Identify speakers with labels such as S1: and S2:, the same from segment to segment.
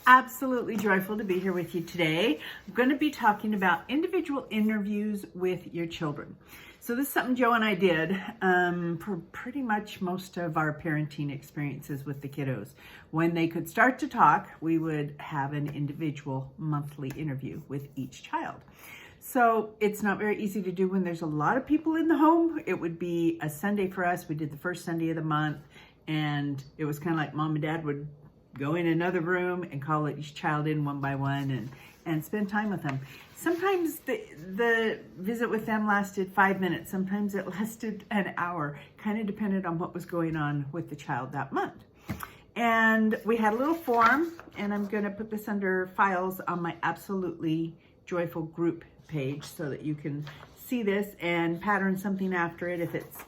S1: Absolutely joyful to be here with you today. I'm going to be talking about individual interviews with your children. So this is something Joe and I did for pretty much most of our parenting experiences with the kiddos. When they could start to talk, we would have an individual monthly interview with each child. So it's not very easy to do when there's a lot of people in the home. It would be a Sunday for us. We did the first Sunday of the month, and it was kind of like mom and dad would go in another room and call each child in one by one and spend time with them. Sometimes the visit with them lasted 5 minutes. Sometimes it lasted an hour, kind of depended on what was going on with the child that month. And we had a little form, and I'm going to put this under files on my Absolutely Joyful group page so that you can see this and pattern something after it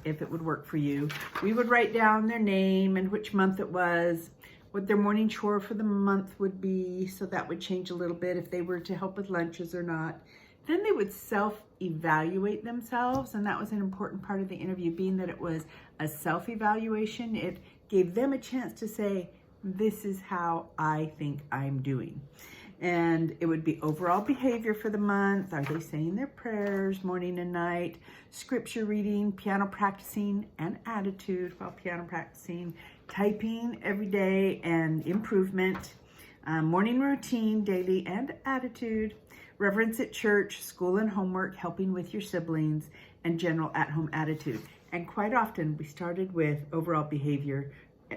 S1: if it would work for you. We would write down their name and which month it was, what their morning chore for the month would be, so that would change a little bit if they were to help with lunches or not. Then they would self-evaluate themselves, and that was an important part of the interview, being that it was a self-evaluation. It gave them a chance to say, this is how I think I'm doing. And it would be overall behavior for the month. Are they saying their prayers morning and night? Scripture reading, piano practicing, and attitude while piano practicing. Typing every day and improvement. Morning routine, daily, and attitude. Reverence at church, school and homework, helping with your siblings, and general at-home attitude. And quite often we started with overall behavior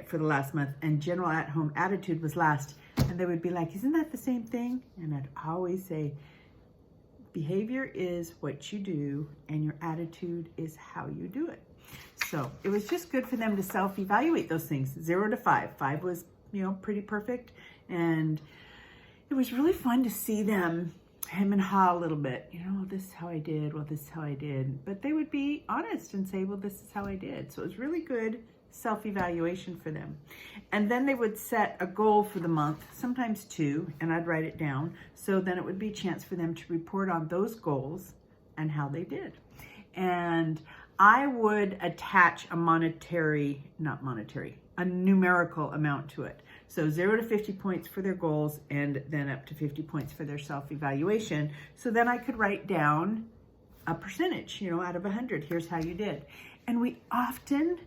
S1: for the last month, and general at-home attitude was last. And they would be like, isn't that the same thing? And I'd always say, behavior is what you do, and your attitude is how you do it. So it was just good for them to self-evaluate those things, 0 to 5. 5 was, pretty perfect. And it was really fun to see them hem and haw a little bit. This is how I did. Well, this is how I did. But they would be honest and say, well, this is how I did. So it was really good self-evaluation for them. And then they would set a goal for the month, sometimes 2, and I'd write it down. So then it would be a chance for them to report on those goals and how they did. And I would attach a numerical amount to it. So 0 to 50 points for their goals, and then up to 50 points for their self-evaluation. So then I could write down a percentage, out of 100, here's how you did. And we often,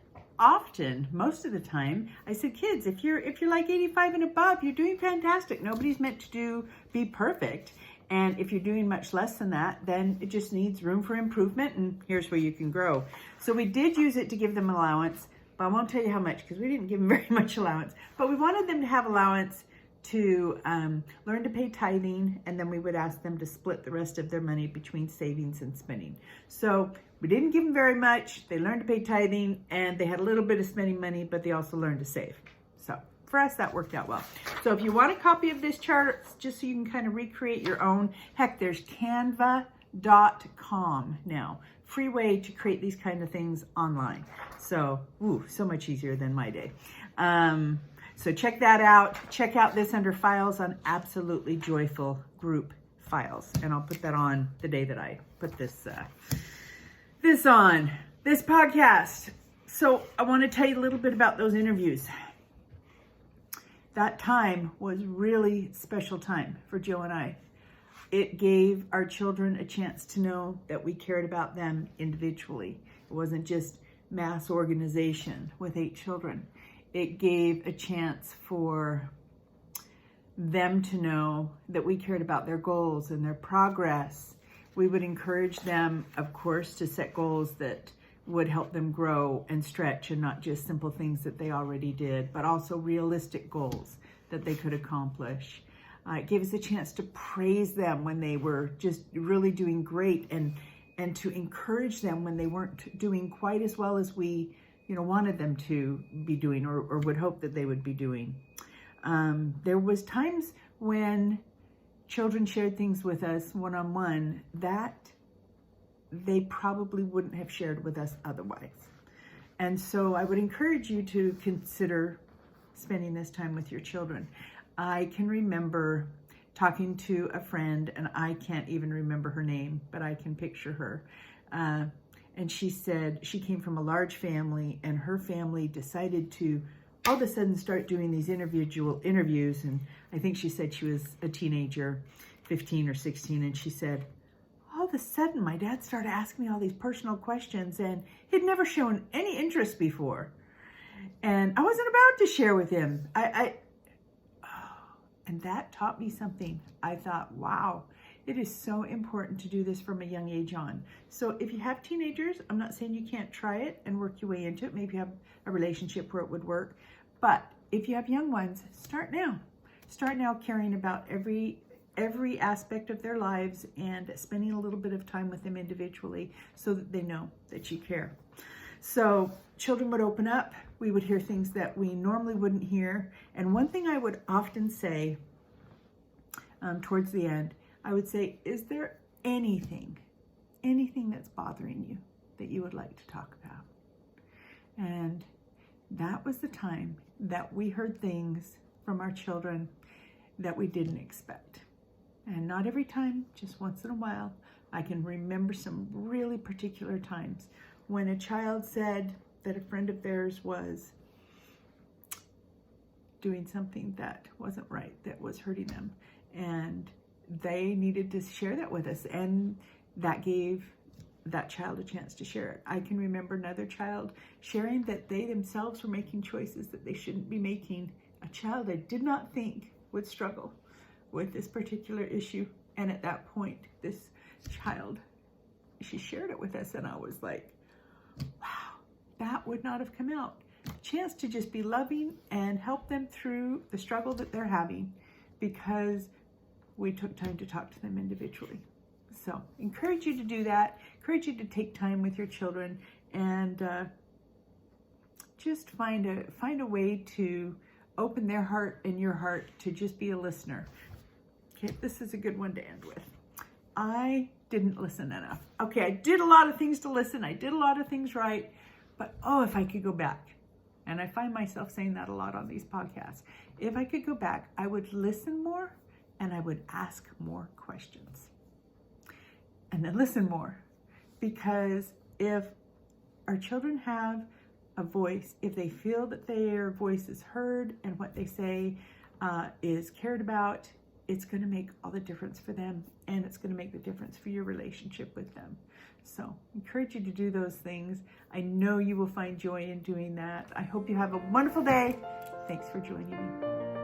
S1: most of the time, I said, kids, if you're like 85 and above, you're doing fantastic. Nobody's meant to be perfect. And if you're doing much less than that, then it just needs room for improvement, and here's where you can grow. So we did use it to give them allowance, but I won't tell you how much because we didn't give them very much allowance. But we wanted them to have allowance to learn to pay tithing, and then we would ask them to split the rest of their money between savings and spending. So we didn't give them very much. They learned to pay tithing, and they had a little bit of spending money, but they also learned to save. So for us, that worked out well. So if you want a copy of this chart, just so you can kind of recreate your own, heck, there's canva.com now. Free way to create these kind of things online. So, so much easier than my day. So check that out. Check out this under files on Absolutely Joyful group files. And I'll put that on the day that I put this on, this podcast. So I want to tell you a little bit about those interviews. That time was really special time for Joe and I. It gave our children a chance to know that we cared about them individually. It wasn't just mass organization with 8 children. It gave a chance for them to know that we cared about their goals and their progress. We would encourage them, of course, to set goals that would help them grow and stretch, and not just simple things that they already did, but also realistic goals that they could accomplish. It gave us a chance to praise them when they were just really doing great, and to encourage them when they weren't doing quite as well as we wanted them to be doing, or would hope that they would be doing. There was times when children shared things with us one-on-one that they probably wouldn't have shared with us otherwise. And so I would encourage you to consider spending this time with your children. I can remember talking to a friend, and I can't even remember her name, but I can picture her. And she said she came from a large family, and her family decided to all of a sudden start doing these individual interviews. And I think she said she was a teenager, 15 or 16, and she said, all of a sudden my dad started asking me all these personal questions, and he'd never shown any interest before. And I wasn't about to share with him. And that taught me something. I thought, wow, it is so important to do this from a young age on. So if you have teenagers, I'm not saying you can't try it and work your way into it. Maybe you have a relationship where it would work. But if you have young ones, start now. Start now caring about every aspect of their lives and spending a little bit of time with them individually so that they know that you care. So children would open up. We would hear things that we normally wouldn't hear. And one thing I would often say towards the end, I would say, is there anything that's bothering you that you would like to talk about? And that was the time that we heard things from our children that we didn't expect. And not every time, just once in a while. I can remember some really particular times when a child said that a friend of theirs was doing something that wasn't right, that was hurting them. And they needed to share that with us. And that gave that child a chance to share it. I can remember another child sharing that they themselves were making choices that they shouldn't be making. A child I did not think would struggle with this particular issue. And at that point, this child, she shared it with us, and I was like, wow, that would not have come out. A chance to just be loving and help them through the struggle that they're having because we took time to talk to them individually. So encourage you to do that. Encourage you to take time with your children and just find a way to open their heart and your heart to just be a listener. Okay, this is a good one to end with. I didn't listen enough. Okay, I did a lot of things to listen. I did a lot of things right. But if I could go back, and I find myself saying that a lot on these podcasts, if I could go back, I would listen more and I would ask more questions. And then listen more. Because if our children have a voice, if they feel that their voice is heard and what they say is cared about, it's going to make all the difference for them, and it's going to make the difference for your relationship with them. So encourage you to do those things. I know you will find joy in doing that. I hope you have a wonderful day. Thanks for joining me.